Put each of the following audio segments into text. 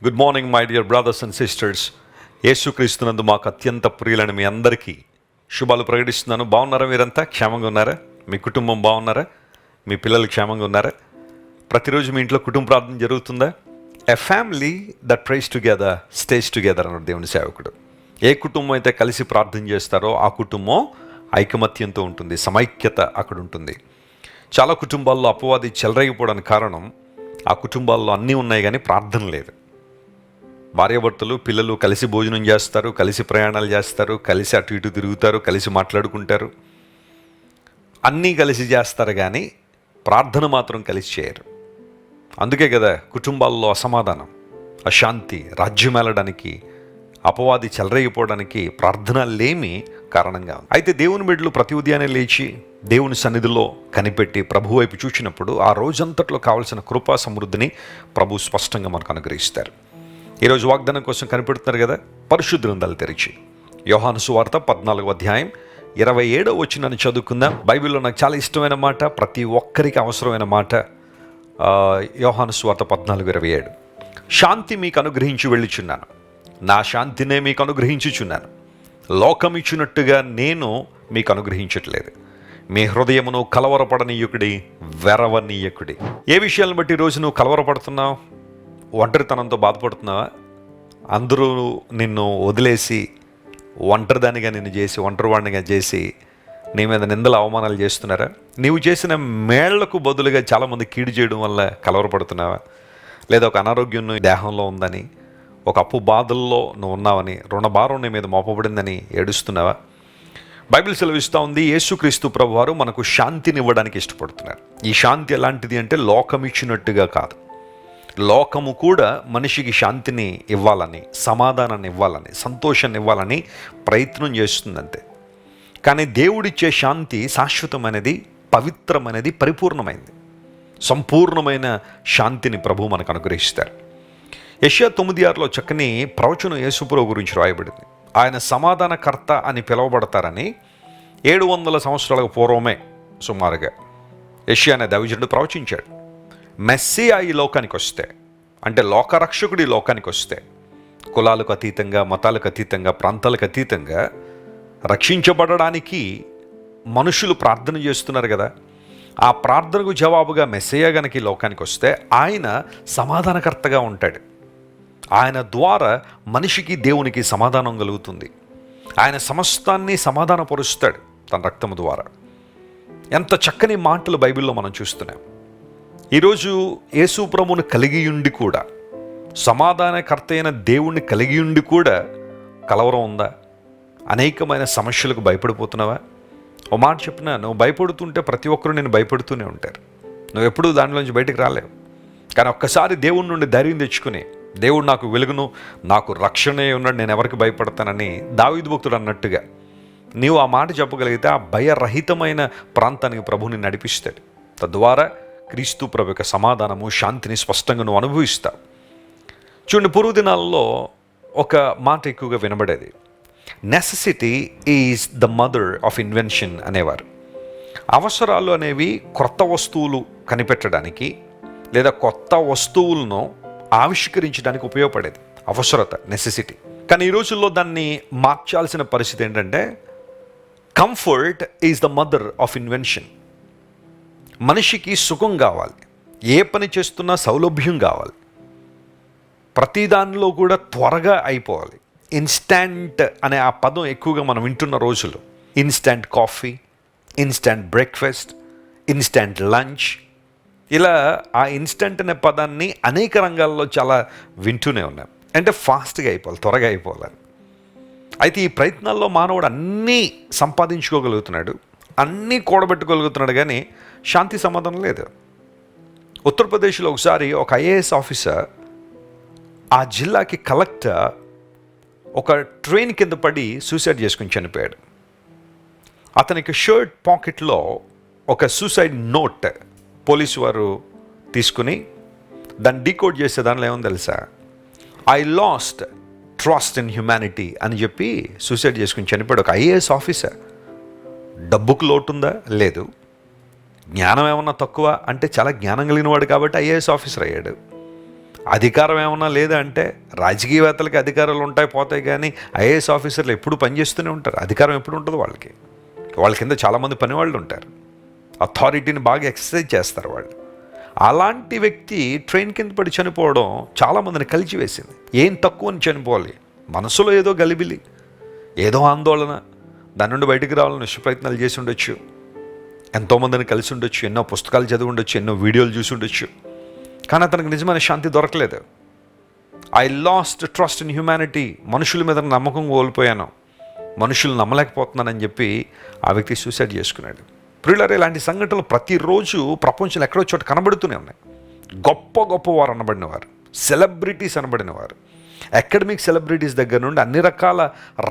Good morning my dear brothers and sisters. యేసుక్రీస్తునందు మాకు అత్యంత ప్రియులైన మీ అందరికీ శుభాలు ప్రకటిస్తున్నాను. బాగున్నారా? మీరంతా క్షేమంగా ఉన్నారా? మీ కుటుంబం బాగున్నారా? మీ పిల్లలు క్షేమంగా ఉన్నారా? ప్రతిరోజు మీ ఇంట్లో కుటుంబ ప్రార్థన జరుగుతుందా? A family that praise together stays together అన్నాడు దేవుని సేవకుడు. ఏ కుటుంబం అయితే కలిసి ప్రార్థన చేస్తారో ఆ కుటుంబం ఐకమత్యంతో ఉంటుంది, సమైక్యత అక్కడ ఉంటుంది. చాలా కుటుంబాల్లో అపవాది చెలరేగిపోవడానికి కారణం ఆ కుటుంబాల్లో అన్నీ ఉన్నాయి కానీ ప్రార్థన లేదు. భార్యాభర్తలు పిల్లలు కలిసి భోజనం చేస్తారు, కలిసి ప్రయాణాలు చేస్తారు, కలిసి అటు ఇటు తిరుగుతారు, కలిసి మాట్లాడుకుంటారు, అన్నీ కలిసి చేస్తారు కానీ ప్రార్థన మాత్రం కలిసి చేయరు. అందుకే కదా కుటుంబాల్లో అసమాధానం, అశాంతి రాజ్యమేలడానికి, అపవాది చెలరేగిపోవడానికి ప్రార్థన లేమి కారణంగా ఉంది. అయితే దేవుని బిడ్డలు ప్రతి ఉదయాన్నే లేచి దేవుని సన్నిధిలో కనిపెట్టి ప్రభు వైపు చూసినప్పుడు ఆ రోజంతట్లో కావలసిన కృపా సమృద్ధిని ప్రభు స్పష్టంగా మనకు అనుగ్రహిస్తారు. ఈరోజు వాగ్దానం కోసం కనిపెడుతున్నారు కదా, పరిశుద్ధ గ్రంథాలు తెరిచి యోహాను సువార్త 14వ అధ్యాయం 27వ వచనాన్ని చదువుకుందాం. బైబిల్లో నాకు చాలా ఇష్టమైన మాట, ప్రతి ఒక్కరికి అవసరమైన మాట. యోహాను సువార్త 14:27. శాంతి మీకు అనుగ్రహించి వెళ్ళుచున్నాను, నా శాంతినే మీకు అనుగ్రహించుచున్నాను, లోకం ఇచ్చినట్టుగా నేను మీకు అనుగ్రహించట్లేదు. మీ హృదయమును కలవరపడనీయకుడి, వెరవనీయకుడి. ఏ విషయాలను బట్టి ఈరోజు నువ్వు కలవరపడుతున్నావు? ఒంటరితనంతో బాధపడుతున్నావా? అందరూ నిన్ను వదిలేసి ఒంటరిదానిగా నిన్ను చేసి, ఒంటరివాడినిగా చేసి నీ మీద నిందలు అవమానాలు చేస్తున్నారా? నీవు చేసిన మేళ్లకు బదులుగా చాలామంది కీడు చేయడం వల్ల కలవరపడుతున్నావా? లేదా ఒక అనారోగ్యం దేహంలో ఉందని, ఒక అప్పు బాధల్లో నువ్వు ఉన్నావని, రుణభారం నీ మీద మోపబడిందని ఏడుస్తున్నావా? బైబిల్ సెలవిస్తూ ఉంది, యేసుక్రీస్తు ప్రభువారు మనకు శాంతిని ఇవ్వడానికి ఇష్టపడుతున్నారు. ఈ శాంతి ఎలాంటిది అంటే లోకం ఇచ్చినట్టుగా కాదు. లోకము కూడా మనిషికి శాంతిని ఇవ్వాలని, సమాధానాన్ని ఇవ్వాలని, సంతోషాన్ని ఇవ్వాలని ప్రయత్నం చేస్తుందంతే. కానీ దేవుడిచ్చే శాంతి శాశ్వతమైనది, పవిత్రమైనది, పరిపూర్ణమైనది. సంపూర్ణమైన శాంతిని ప్రభు మనకు అనుగ్రహిస్తారు. యెషయా 9:6లో చక్కని ప్రవచనం యేసుప్రభు గురించి రాయబడింది. ఆయన సమాధానకర్త అని పిలువబడతారని 700 సంవత్సరాలకు పూర్వమే సుమారుగా యెషయా అనే దైవజనుడు ప్రవచించాడు. మెస్సియా ఈ లోకానికి వస్తే, అంటే లోకరక్షకుడి లోకానికి వస్తే, కులాలకు అతీతంగా, మతాలకు అతీతంగా, ప్రాంతాలకు అతీతంగా రక్షించబడడానికి మనుషులు ప్రార్థన చేస్తున్నారు కదా. ఆ ప్రార్థనకు జవాబుగా మెస్సియా గనక ఈ లోకానికి వస్తే ఆయన సమాధానకర్తగా ఉంటాడు. ఆయన ద్వారా మనిషికి దేవునికి సమాధానం కలుగుతుంది. ఆయన సమస్తాన్ని సమాధానపరుస్తాడు తన రక్తము ద్వారా. ఎంత చక్కని మాటలు బైబిల్లో మనం చూస్తున్నాం. ఈరోజు యేసు ప్రభువును కలిగి ఉండి కూడా, సమాధానకర్త అయిన దేవుణ్ణి కలిగి ఉండి కూడా కలవరం ఉందా? అనేకమైన సమస్యలకు భయపడిపోతున్నావా? ఓ మాట చెప్పినా, నువ్వు భయపడుతుంటే ప్రతి ఒక్కరూ నేను భయపడుతూనే ఉంటారు. నువ్వు ఎప్పుడూ దానిలోంచి బయటకు రాలేవు. కానీ ఒక్కసారి దేవుడి నుండి ధైర్యం తెచ్చుకుని, దేవుడు నాకు వెలుగును, నాకు రక్షణే ఉన్నాడు, నేను ఎవరికి భయపడతానని దావీదు భక్తుడు అన్నట్టుగా నీవు ఆ మాట చెప్పగలిగితే ఆ భయరహితమైన ప్రాంతానికి ప్రభువుని నడిపిస్తాడు. తద్వారా క్రీస్తు ప్రభు యొక్క సమాధానము, శాంతిని స్పష్టంగా నువ్వు అనుభవిస్తావు. చూడండి, పూర్వదినాల్లో ఒక మాట ఎక్కువగా వినబడేది, necessity is the mother of invention అనేవారు. అవసరాలు అనేవి కొత్త వస్తువులు కనిపెట్టడానికి లేదా కొత్త వస్తువులను ఆవిష్కరించడానికి ఉపయోగపడేది అవసరత, నెసెసిటీ. కానీ ఈ రోజుల్లో దాన్ని మార్చాల్సిన పరిస్థితి ఏంటంటే, comfort is the mother of invention. మనిషికి సుఖం కావాలి, ఏ పని చేస్తున్నా సౌలభ్యం కావాలి, ప్రతి దానిలో కూడా త్వరగా అయిపోవాలి. ఇన్స్టాంట్ అనే ఆ పదం ఎక్కువగా మనం వింటున్న రోజులు. Instant coffee, instant breakfast, instant lunch, ఇలా ఆ ఇన్స్టంట్ అనే పదాన్ని అనేక రంగాల్లో చాలా వింటూనే ఉన్నాం. అంటే ఫాస్ట్గా అయిపోవాలి, త్వరగా అయిపోవాలి. అయితే ఈ ప్రయత్నాల్లో మానవుడు అన్నీ సంపాదించుకోగలుగుతున్నాడు, అన్నీ కూడబెట్టుకోగలుగుతున్నాడు, కానీ శాంతి సమాధానం లేదు. ఉత్తరప్రదేశ్లో ఒకసారి ఒక ఐఏఎస్ ఆఫీసర్, ఆ జిల్లాకి కలెక్టర్, ఒక ట్రైన్ కింద పడి సూసైడ్ చేసుకుని చనిపోయాడు. అతనికి షర్ట్ పాకెట్లో ఒక సూసైడ్ నోట్ పోలీసు వారు తీసుకుని దాన్ని డీకోడ్ చేసే దానిలో ఏమో తెలుసా, I last trust in humanity అని చెప్పి సూసైడ్ చేసుకుని చనిపోయాడు ఒక ఐఏఎస్ ఆఫీసర్. డబ్బుకు లోటుందా? లేదు. జ్ఞానం ఏమన్నా తక్కువ అంటే చాలా జ్ఞానం కలిగిన వాడు కాబట్టి ఐఏఎస్ ఆఫీసర్ అయ్యాడు. అధికారం ఏమన్నా లేదా అంటే రాజకీయవేత్తలకి అధికారాలు ఉంటాయి పోతాయి, కానీ ఐఏఎస్ ఆఫీసర్లు ఎప్పుడు పనిచేస్తూనే ఉంటారు. అధికారం ఎప్పుడు ఉంటుంది వాళ్ళకి. వాళ్ళ కింద చాలామంది పనివాళ్ళు ఉంటారు, అథారిటీని బాగా ఎక్సర్సైజ్ చేస్తారు వాళ్ళు. అలాంటి వ్యక్తి ట్రైన్ కింద పడి చనిపోవడం చాలామందిని కలిచివేసింది. ఏం తక్కువ అని చనిపోవాలి, మనసులో ఏదో గలిబిలి, ఏదో ఆందోళన, దాని నుండి బయటికి రావాలని విశ్వ ప్రయత్నాలు చేసి ఉండొచ్చు, ఎంతోమందిని కలిసి ఉండొచ్చు, ఎన్నో పుస్తకాలు చదివి ఉండొచ్చు, ఎన్నో వీడియోలు చూసి ఉండొచ్చు, కానీ అతనికి నిజమైన శాంతి దొరకలేదు. I last trust in humanity, మనుషుల మీద నమ్మకం కోల్పోయాను, మనుషులు నమ్మలేకపోతున్నానని చెప్పి ఆ వ్యక్తి సూసైడ్ చేసుకున్నాడు. ప్రియులారా, ఇలాంటి సంఘటనలు ప్రతిరోజు ప్రపంచంలో ఎక్కడో చోట కనబడుతూనే ఉన్నాయి. గొప్ప గొప్పవారు అనబడినవారు, సెలబ్రిటీస్ అనబడినవారు, అకాడమిక్ సెలబ్రిటీస్ దగ్గర నుండి అన్ని రకాల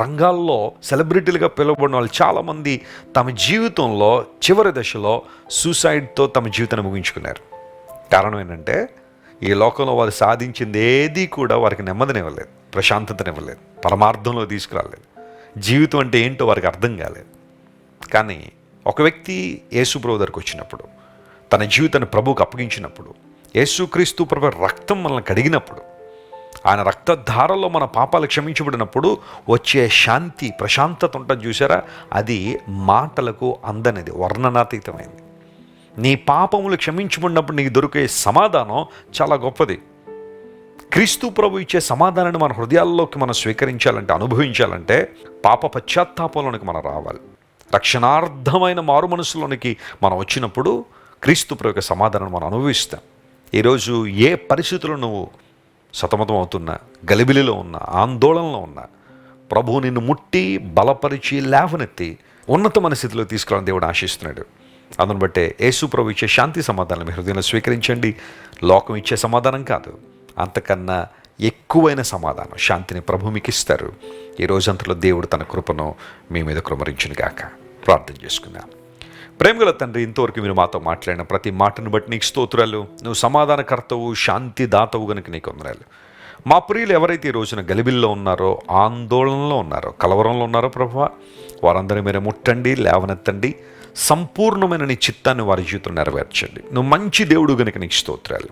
రంగాల్లో సెలబ్రిటీలుగా పిలువబడిన వాళ్ళు చాలామంది తమ జీవితంలో చివరి దశలో సూసైడ్తో తమ జీవితాన్ని ముగించుకున్నారు. కారణం ఏంటంటే ఈ లోకంలో వారు సాధించింది ఏది కూడా వారికి నెమ్మదినివ్వలేదు, ప్రశాంతతనివ్వలేదు, పరమార్థంలో తీసుకురాలేదు, జీవితం అంటే ఏంటో వారికి అర్థం కాలేదు. కానీ ఒక వ్యక్తి యేసు ప్రభు దగ్గరికి వచ్చినప్పుడు, తన జీవితాన్ని ప్రభువుకు అప్పగించినప్పుడు, యేసుక్రీస్తు ప్రభు రక్తం మనల్ని కడిగినప్పుడు, ఆయన రక్తధారలో మన పాపాలు క్షమించబడినప్పుడు వచ్చే శాంతి, ప్రశాంతత ఉంటుంది చూసారా, అది మాటలకు అందనిది, వర్ణనాతీతమైంది. నీ పాపములు క్షమించబడినప్పుడు నీకు దొరికే సమాధానం చాలా గొప్పది. క్రీస్తు ప్రభు ఇచ్చే సమాధానాన్ని మన హృదయాల్లోకి మనం స్వీకరించాలంటే, అనుభవించాలంటే పాప పశ్చాత్తాపంలోనికి మనం రావాలి. రక్షణార్థమైన మారు మనసులోనికి మనం వచ్చినప్పుడు క్రీస్తు ప్రభు యొక్క సమాధానాన్ని మనం అనుభవిస్తాం. ఈరోజు ఏ పరిస్థితుల్లో నువ్వు సతమతం అవుతున్నా, గలిబిలిలో ఉన్నా, ఆందోళనలో ఉన్నా, ప్రభువు నిన్ను ముట్టి బలపరిచి లేవనెత్తి ఉన్నతమైన స్థితిలో తీసుకురావాలని దేవుడు ఆశిస్తున్నాడు. అందును బట్టే యేసు ప్రభు ఇచ్చే శాంతి సమాధానం మీ హృదయంలో స్వీకరించండి. లోకం ఇచ్చే సమాధానం కాదు, అంతకన్నా ఎక్కువైన సమాధానం, శాంతిని ప్రభు మీకు ఇస్తారు. ఈ రోజంతలో దేవుడు తన కృపను మీ మీద కృమరించును గాక. ప్రార్థన చేసుకుందాం. ప్రేమగల తండ్రి, ఇంతవరకు మీరు మాతో మాట్లాడిన ప్రతి మాటను బట్టి నీకు స్తోత్రాలు. నువ్వు సమాధానకర్తవు, శాంతి దాతవు గనుక నీకు వందనాలు. మా ప్రియులు ఎవరైతే ఈ రోజున గలిబిల్లో ఉన్నారో, ఆందోళనలో ఉన్నారో, కలవరంలో ఉన్నారో ప్రభువా, వారందరూ మీరు ముట్టండి, లేవనెత్తండి, సంపూర్ణమైన నీ చిత్తాన్ని వారి జీవితం నెరవేర్చండి. నువ్వు మంచి దేవుడు గనుక నీకు స్తోత్రాలు.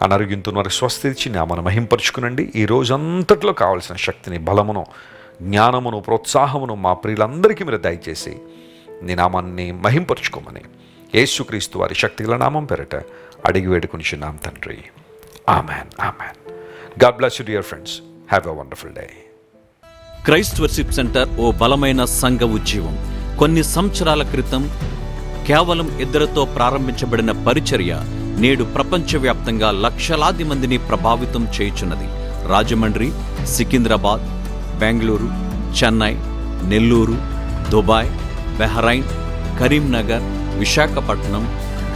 అనారోగ్యంతో వారికి స్వస్థ ఇచ్చి నామను మహింపరుచుకునండి. ఈ రోజంతట్లో కావాల్సిన శక్తిని, బలమును, జ్ఞానమును, ప్రోత్సాహమును మా ప్రియులందరికీ మీరు దయచేసి నీ నామాన్ని మహింపరుచుకోమని యేసుక్రీస్తు వారి శక్తిగల నామం పేరట అడిగి వేడుకొనిచున్నాం తండ్రి. ఆమెన్, ఆమెన్. God bless you dear friends. Have a wonderful day. Christ Worship Centre ఓ బలమైన సంఘ ఉద్యమం. కొన్ని సంవత్సరాల క్రితం కేవలం 2 ప్రారంభించబడిన పరిచర్య నేడు ప్రపంచవ్యాప్తంగా లక్షలాది మందిని ప్రభావితం చేయుచున్నది. రాజమండ్రి, సికింద్రాబాద్, బెంగళూరు, చెన్నై, నెల్లూరు, దుబాయ్, బెహ్రైన్, కరీంనగర్, విశాఖపట్నం,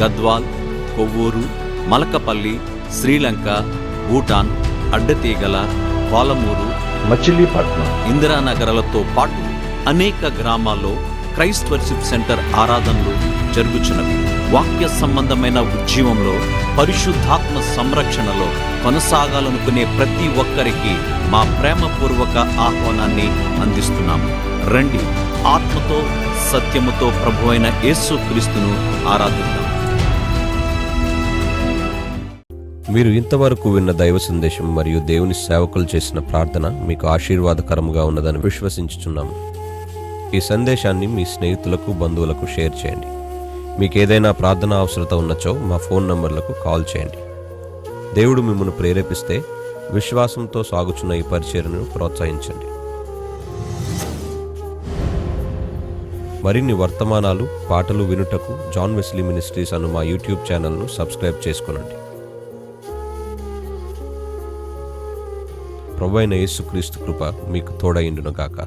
గద్వాల్, కొవ్వూరు, మలకపల్లి, శ్రీలంక, భూటాన్, అడ్డతీగల, పాలమూరు, మచిలీపట్నం, ఇందిరానగర్లతో పాటు అనేక గ్రామాల్లో క్రైస్ట్ వర్షిప్ సెంటర్ ఆరాధనలు జరుగుచున్నవి. వాక్య సంబంధమైన ఉద్యమంలో, పరిశుద్ధాత్మ సంరక్షణలో కొనసాగాలనుకునే ప్రతి ఒక్కరికి మా ప్రేమపూర్వక ఆహ్వానాన్ని అందిస్తున్నాము. రండి, ఆత్మతో సత్యముతో ప్రభువైన యేసుక్రీస్తును ఆరాధిద్దాం. మీరు ఇంతవరకు విన్న దైవ సందేశం మరియు దేవుని సేవకులు చేసిన ప్రార్థన మీకు ఆశీర్వాదకరముగా ఉన్నదని విశ్వసించుచున్నాము. ఈ సందేశాన్ని మీ స్నేహితులకు, బంధువులకు షేర్ చేయండి. మీకు ఏదైనా ప్రార్థన అవసరత ఉన్నచో మా ఫోన్ నంబర్లకు కాల్ చేయండి. దేవుడు మిమ్మల్ని ప్రేరేపిస్తే విశ్వాసంతో సాగుచున్న ఈ పరిచర్యను ప్రోత్సహించండి. మరిన్ని వర్తమానాలు, పాటలు వినుటకు జాన్ వెస్లీ మినిస్ట్రీస్ అను మా యూట్యూబ్ ఛానల్ను సబ్స్క్రైబ్ చేసుకొనండి. ప్రభువైన యేసుక్రీస్తు కృప మీకు తోడైండును గాక.